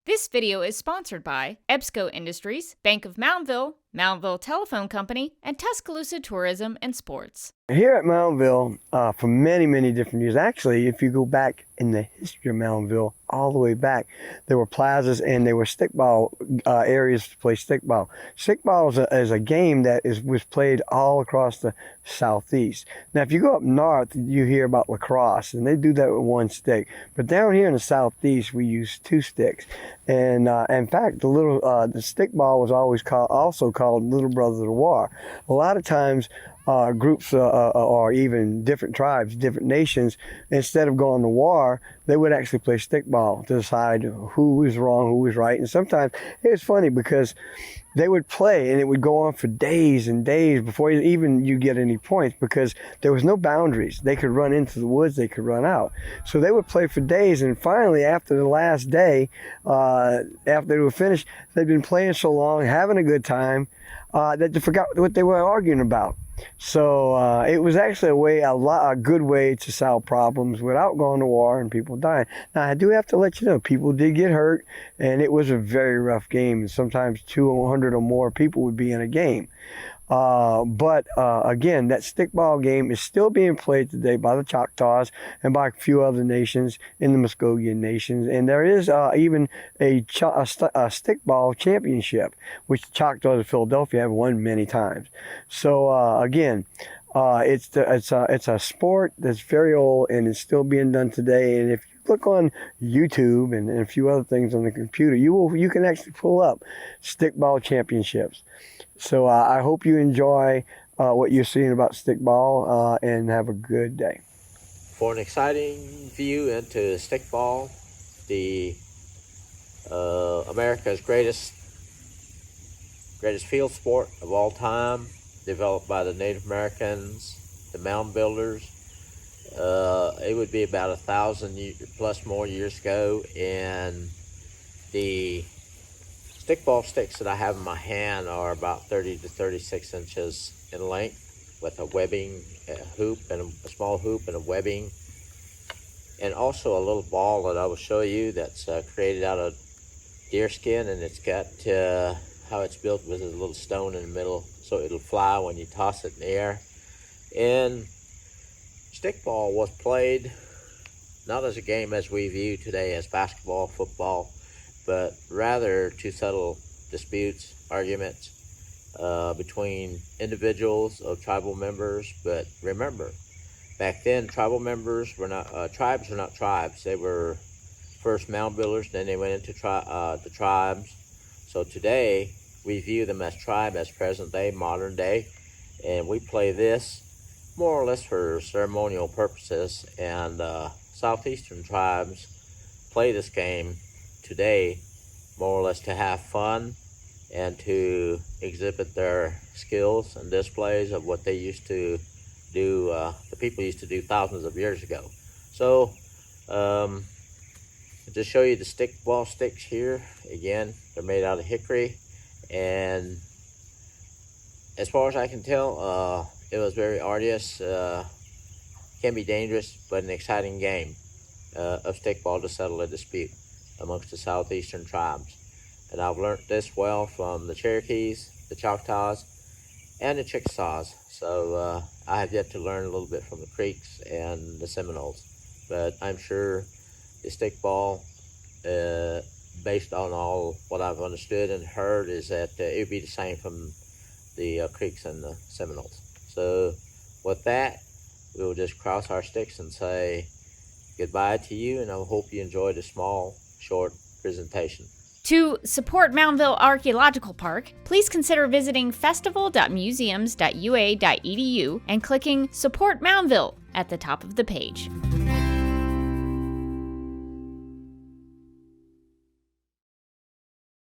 This video is sponsored by EBSCO Industries, Bank of Moundville, Moundville Telephone Company, and Tuscaloosa Tourism and Sports. Here at Moundville, for many, many different years, actually, if you go back in the history of Moundville, all the way back, there were plazas and there were stickball areas to play stickball. Stickball is a game that was played all across the southeast. Now, if you go up north, you hear about lacrosse, and they do that with one stick. But down here in the southeast, we use two sticks. And in fact, the stickball was always also called Little Brother of the War. A lot of times, groups or even different tribes, different nations, instead of going to war, they would actually play stickball to decide who was wrong, who was right. And sometimes it was funny because they would play and it would go on for days and days before even you get any points because there was no boundaries. They could run into the woods, they could run out. So they would play for days, and finally after the last day, after they were finished, they'd been playing so long, having a good time, that they forgot what they were arguing about. So it was actually a good way to solve problems without going to war and people dying. Now, I do have to let you know, people did get hurt, and it was a very rough game. Sometimes 200 or more people would be in a game. But again, that stickball game is still being played today by the Choctaws and by a few other nations in the Muskogean nations. And there is even a stickball championship, which the Choctaws of Philadelphia have won many times. So again, it's a sport that's very old and it's still being done today. And if you look on YouTube and a few other things on the computer, you can actually pull up stickball championships. So I hope you enjoy what you're seeing about stickball and have a good day. For an exciting view into stickball, the America's greatest field sport of all time, developed by the Native Americans, the mound builders. It would be about 1,000 plus more years ago, and the stickball sticks that I have in my hand are about 30 to 36 inches in length, with a webbing hoop and a small hoop and a webbing, and also a little ball that I will show you that's created out of deer skin, and it's got how it's built with a little stone in the middle so it'll fly when you toss it in the air. And stickball was played not as a game as we view today as basketball, football, but rather to settle disputes, arguments between individuals of tribal members. But remember, back then, tribal members were not, tribes were not tribes. They were first mound builders, then they went into the tribes. So today, we view them as tribe, as present day, modern day, and we play this more or less for ceremonial purposes. And southeastern tribes play this game today more or less to have fun and to exhibit their skills and displays of what they used to do, the people used to do thousands of years ago. So to show you the stickball sticks here, again, they're made out of hickory, and as far as I can tell, it was very arduous, can be dangerous, but an exciting game of stickball to settle a dispute amongst the southeastern tribes. And I've learned this well from the Cherokees, the Choctaws, and the Chickasaws. So I have yet to learn a little bit from the Creeks and the Seminoles. But I'm sure the stickball, based on all what I've understood and heard, is that it would be the same from the Creeks and the Seminoles. So with that, we'll just cross our sticks and say goodbye to you, and I hope you enjoyed a small, short presentation. To support Moundville Archaeological Park, please consider visiting festival.museums.ua.edu and clicking Support Moundville at the top of the page.